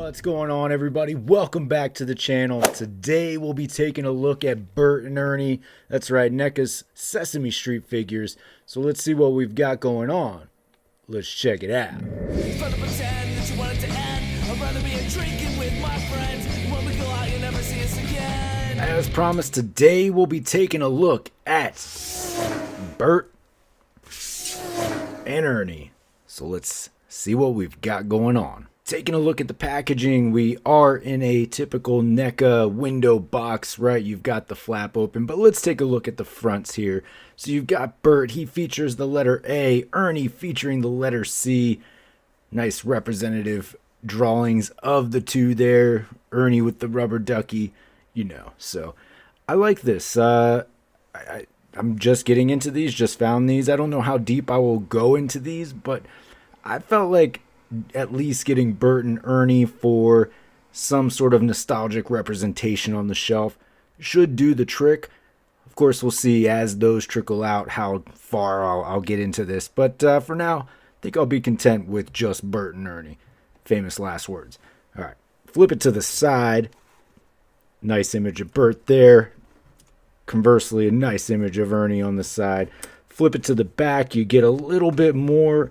What's going on, everybody? Welcome back to the channel. Today we'll be taking a look at Bert and Ernie. That's right, Neca's Sesame Street figures. So let's see what we've got going on. Let's check it out. As promised, today we'll be taking a look at Bert and Ernie. So let's see what we've got going on. Taking a look at the packaging, we are in a typical Neca window box, right? You've got the flap open, but let's take a look at the fronts here. So you've got Bert, he features the letter A, Ernie featuring the letter C. Nice representative drawings of the two there. Ernie with the rubber ducky, you know. So I like this. I'm just getting into these, just found these. I don't know how deep I will go into these, but I felt like at least getting Bert and Ernie for some sort of nostalgic representation on the shelf should do the trick. Of course, we'll see as those trickle out how far I'll get into this. But for now, I think I'll be content with just Bert and Ernie. Famous last words. All right, flip it to the side. Nice image of Bert there. Conversely, a nice image of Ernie on the side. Flip it to the back, you get a little bit more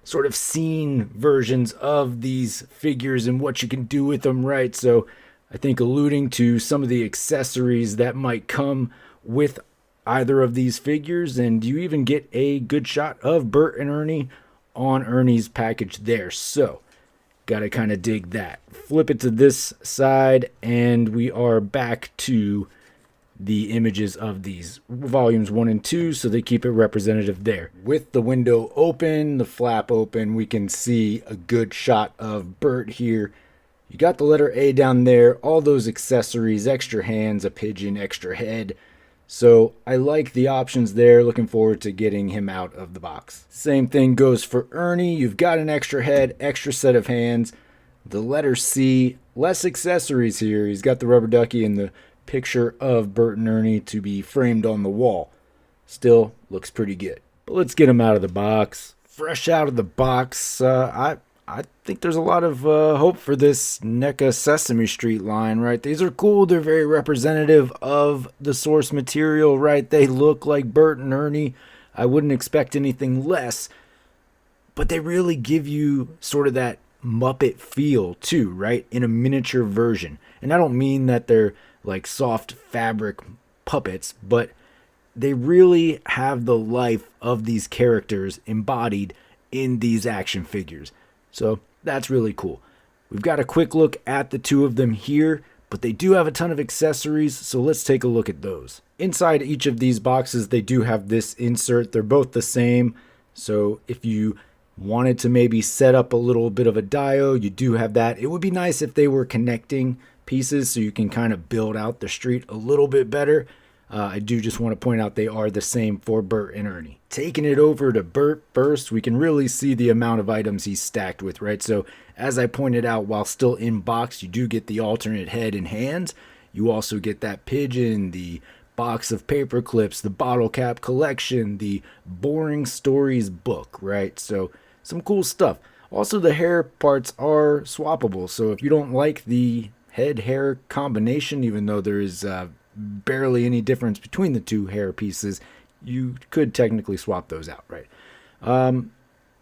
sort of scene versions of these figures and what you can do with them, right? So I think alluding to some of the accessories that might come with either of these figures, and you even get a good shot of Bert and Ernie on Ernie's package there. So gotta kind of dig that. Flip it to this side and we are back to the images of these volumes 1 and 2, so they keep it representative there. With the window open, the flap open, we can see a good shot of Bert here. You got the letter A down there, all those accessories, extra hands, a pigeon, extra head. So I like the options there. Looking forward to getting him out of the box. Same thing goes for Ernie. You've got an extra head, extra set of hands, the letter C, less accessories here. He's got the rubber ducky and the picture of Bert and Ernie to be framed on the wall. Still looks pretty good. But let's get him out of the box. Fresh out of the box, I think there's a lot of hope for this Neca Sesame Street line, right? These are cool. They're very representative of the source material, right? They look like Bert and Ernie. I wouldn't expect anything less. But they really give you sort of that Muppet feel too, right? In a miniature version. And I don't mean that they're like soft fabric puppets, but they really have the life of these characters embodied in these action figures. So that's really cool. We've got a quick look at the two of them here, but they do have a ton of accessories, so let's take a look at those. Inside each of these boxes, they do have this insert. They're both the same, so if you wanted to maybe set up a little bit of a diode, you do have that. It would be nice if they were connecting pieces so you can kind of build out the street a little bit better. I do just want to point out they are the same for Bert and Ernie. Taking it over to Bert first, we can really see the amount of items he's stacked with, right? So as I pointed out, while still in box, you do get the alternate head and hands. You also get that pigeon, the box of paper clips, the bottle cap collection, the Boring Stories book, right? So some cool stuff. Also, the hair parts are swappable. So if you don't like the head hair combination, even though there is barely any difference between the two hair pieces, you could technically swap those out, right?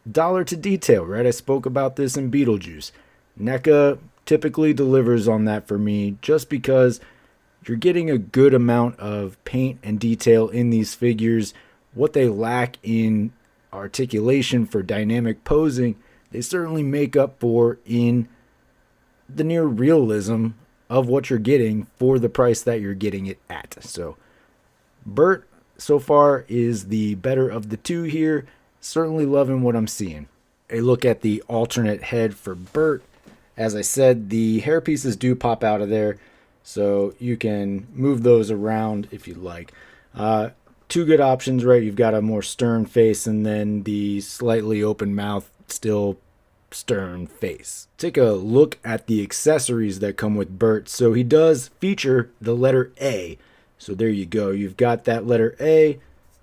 Dollar to detail, right? I spoke about this in Beetlejuice. Neca typically delivers on that for me, just because you're getting a good amount of paint and detail in these figures. What they lack in articulation for dynamic posing, they certainly make up for in the near realism of what you're getting for the price that you're getting it at. So Bert so far is the better of the two here. Certainly loving what I'm seeing. A look at the alternate head for Bert. As I said, the hair pieces do pop out of there, so you can move those around if you'd like. Two good options, right? You've got a more stern face and then the slightly open mouth, still stern face. Take a look at the accessories that come with Bert. So he does feature the letter A. So there you go. You've got that letter A.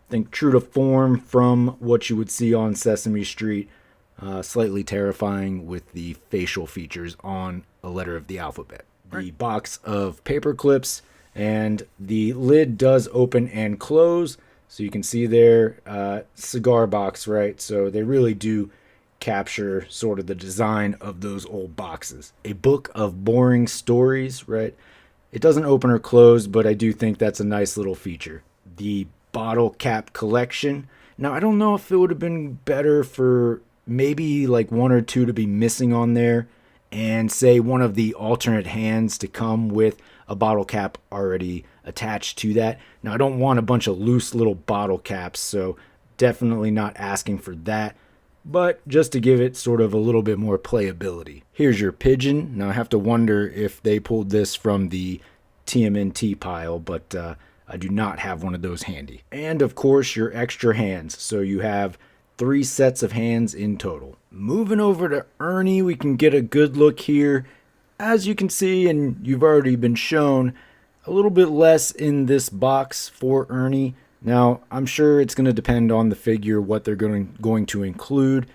Think true to form from what you would see on Sesame Street. Slightly terrifying with the facial features on a letter of the alphabet. The box of paper clips, and the lid does open and close. So you can see there, cigar box, right? So they really do capture sort of the design of those old boxes. A book of boring stories, right? It doesn't open or close, but I do think that's a nice little feature. The bottle cap collection. Now, I don't know if it would have been better for maybe like one or two to be missing on there, and say one of the alternate hands to come with a bottle cap already attached to that. Now, I don't want a bunch of loose little bottle caps, so definitely not asking for that, but just to give it sort of a little bit more playability. Here's your pigeon. Now, I have to wonder if they pulled this from the TMNT pile, but I do not have one of those handy. And of course, your extra hands. So you have 3 sets of hands in total. Moving over to Ernie, we can get a good look here. As you can see, and you've already been shown, a little bit less in this box for Ernie. Now, I'm sure it's going to depend on the figure, what they're going to include.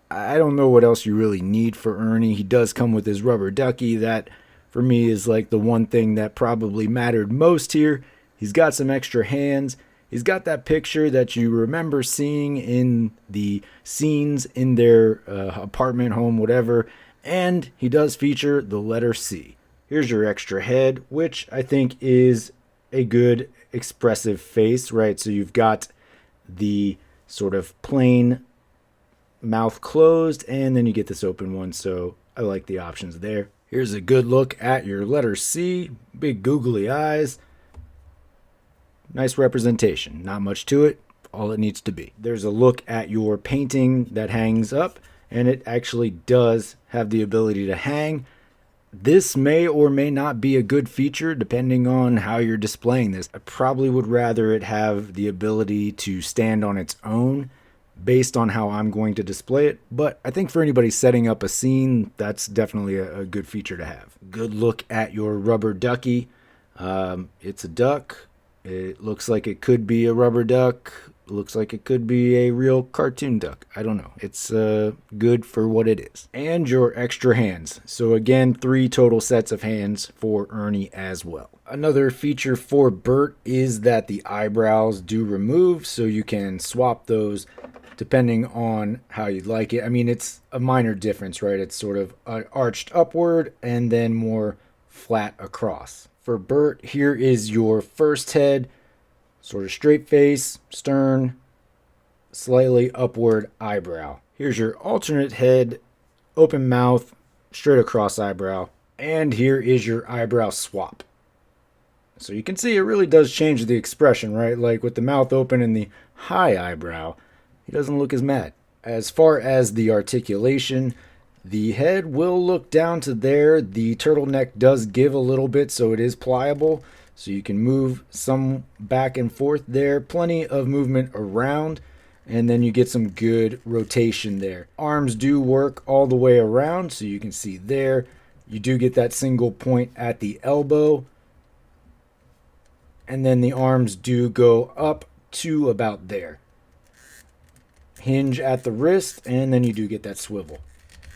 I don't know what else you really need for Ernie. He does come with his rubber ducky. That, for me, is like the one thing that probably mattered most here. He's got some extra hands. He's got that picture that you remember seeing in the scenes in their apartment, home, whatever. And he does feature the letter C. Here's your extra head, which I think is a good expressive face, right? So you've got the sort of plain mouth closed, and then you get this open one. So I like the options there. Here's a good look at your letter C. Big googly eyes. Nice representation. Not much to it. All it needs to be. There's a look at your painting that hangs up, and it actually does have the ability to hang. This may or may not be a good feature depending on how you're displaying this. I probably would rather it have the ability to stand on its own based on how I'm going to display it. But I think for anybody setting up a scene, that's definitely a good feature to have. Good look at your rubber ducky. It's a duck. It looks like it could be a rubber duck. Looks like it could be a real cartoon duck. I don't know. It's good for what it is. And your extra hands. So again, 3 total sets of hands for Ernie as well. Another feature for Bert is that the eyebrows do remove, so you can swap those depending on how you'd like it. I mean, it's a minor difference, right? It's sort of arched upward and then more flat across. For Bert, here is your first head, sort of straight face, stern, slightly upward eyebrow. Here's your alternate head, open mouth, straight across eyebrow. And here is your eyebrow swap. So you can see it really does change the expression, right? Like with the mouth open and the high eyebrow, he doesn't look as mad. As far as the articulation, the head will look down to there. The turtleneck does give a little bit, so it is pliable. So you can move some back and forth there. Plenty of movement around, and then you get some good rotation there. Arms do work all the way around, so you can see there. You do get that single point at the elbow. And then the arms do go up to about there. Hinge at the wrist, and then you do get that swivel.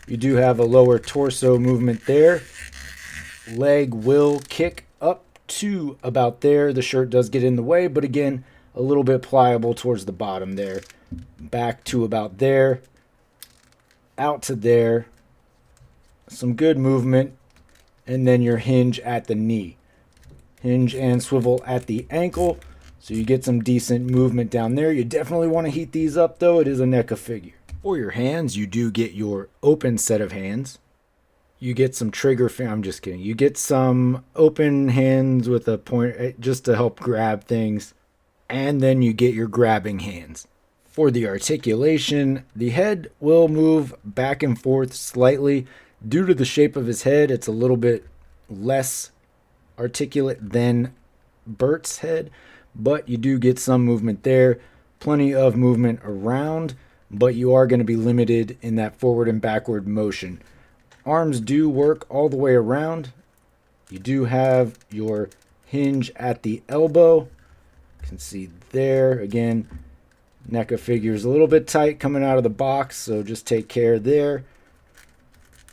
You do have a lower torso movement there. Leg will kick up to about there. The shirt does get in the way, but again, a little bit pliable towards the bottom there. Back to about there. Out to there. Some good movement. And then your hinge at the knee. Hinge and swivel at the ankle. So you get some decent movement down there. You definitely want to heat these up though. It is a Neca figure. For your hands, you do get your open set of hands. You get some trigger, I'm just kidding. You get some open hands with a point just to help grab things. And then you get your grabbing hands. For the articulation, the head will move back and forth slightly. Due to the shape of his head, it's a little bit less articulate than Bert's head. But you do get some movement there. Plenty of movement around. But you are going to be limited in that forward and backward motion. Arms do work all the way around. You do have your hinge at the elbow. You can see there, again, Neca figure's a little bit tight coming out of the box, so just take care there.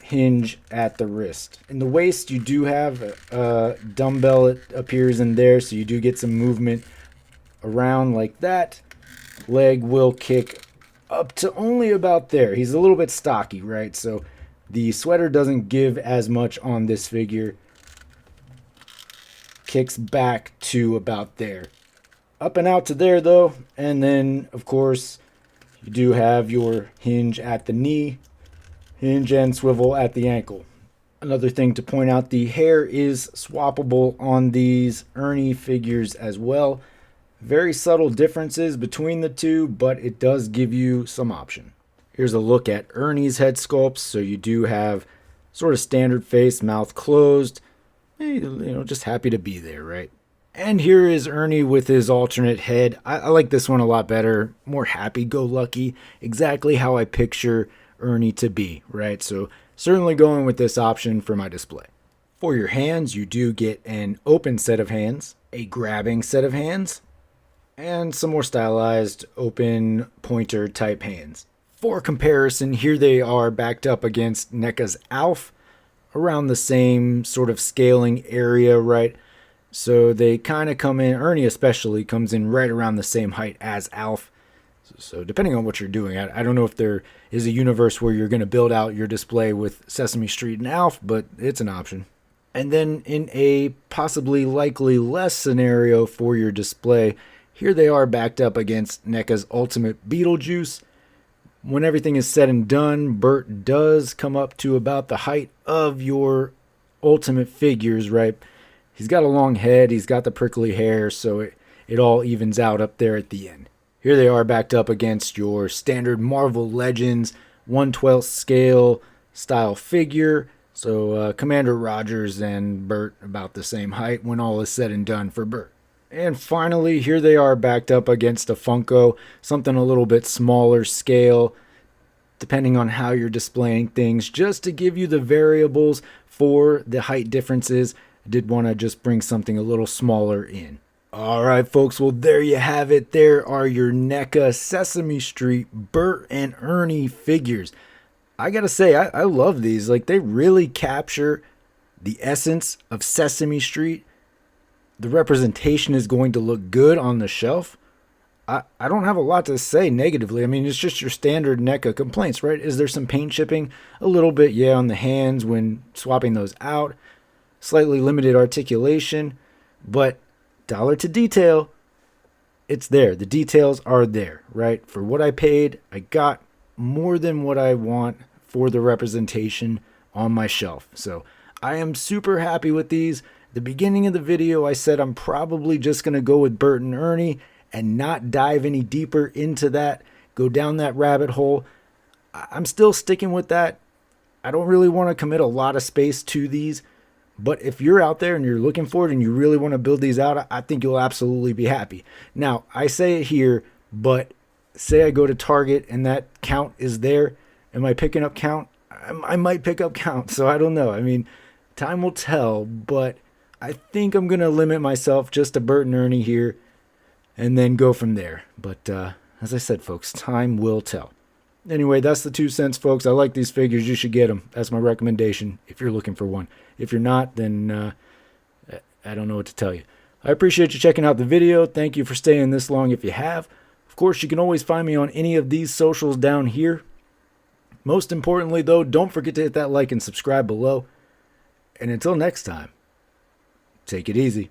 Hinge at the wrist. In the waist, you do have a dumbbell. It appears in there, so you do get some movement around like that. Leg will kick up to only about there. He's a little bit stocky, right? So the sweater doesn't give as much on this figure. Kicks back to about there. Up and out to there, though. And then, of course, you do have your hinge at the knee. Hinge and swivel at the ankle. Another thing to point out, the hair is swappable on these Ernie figures as well. Very subtle differences between the two, but it does give you some option. Here's a look at Ernie's head sculpt. So you do have sort of standard face, mouth closed. Just happy to be there, right? And here is Ernie with his alternate head. I like this one a lot better. More happy-go-lucky. Exactly how I picture Ernie to be, right? So certainly going with this option for my display. For your hands, you do get an open set of hands, a grabbing set of hands, and some more stylized open pointer type hands. For comparison, here they are backed up against Neca's Alf, around the same sort of scaling area, right? So they kind of come in, Ernie especially comes in right around the same height as Alf. So depending on what you're doing, I don't know if there is a universe where you're going to build out your display with Sesame Street and Alf, but it's an option. And then in a possibly likely less scenario for your display, here they are backed up against Neca's Ultimate Beetlejuice. When everything is said and done, Bert does come up to about the height of your ultimate figures, right? He's got a long head, he's got the prickly hair, so it all evens out up there at the end. Here they are backed up against your standard Marvel Legends 1/12 scale style figure. So Commander Rogers and Bert about the same height when all is said and done for Bert. And finally, here they are backed up against a Funko, something a little bit smaller scale, depending on how you're displaying things, just to give you the variables for the height differences. I did want to just bring something a little smaller in. All right, folks, well, there you have it. There are your Neca Sesame Street Bert and Ernie figures. I gotta say, I love these. Like, they really capture the essence of Sesame Street. The representation is going to look good on the shelf. I don't have a lot to say negatively. I mean, it's just your standard Neca complaints, right? Is there some paint chipping? A little bit, yeah, on the hands when swapping those out. Slightly limited articulation, but dollar to detail, it's there. The details are there, right? For what I paid, I got more than what I want for the representation on my shelf. So I am super happy with these. The beginning of the video, I said I'm probably just going to go with Bert and Ernie and not dive any deeper into that, go down that rabbit hole. I'm still sticking with that. I don't really want to commit a lot of space to these, but if you're out there and you're looking for it and you really want to build these out, I think you'll absolutely be happy. Now, I say it here, but say I go to Target and that count is there. Am I picking up count? I might pick up count, so I don't know. I mean, time will tell, but I think I'm going to limit myself just to Bert and Ernie here and then go from there. But as I said, folks, time will tell. Anyway, that's the 2 cents, folks. I like these figures. You should get them. That's my recommendation if you're looking for one. If you're not, then I don't know what to tell you. I appreciate you checking out the video. Thank you for staying this long if you have. Of course, you can always find me on any of these socials down here. Most importantly, though, don't forget to hit that like and subscribe below. And until next time, take it easy.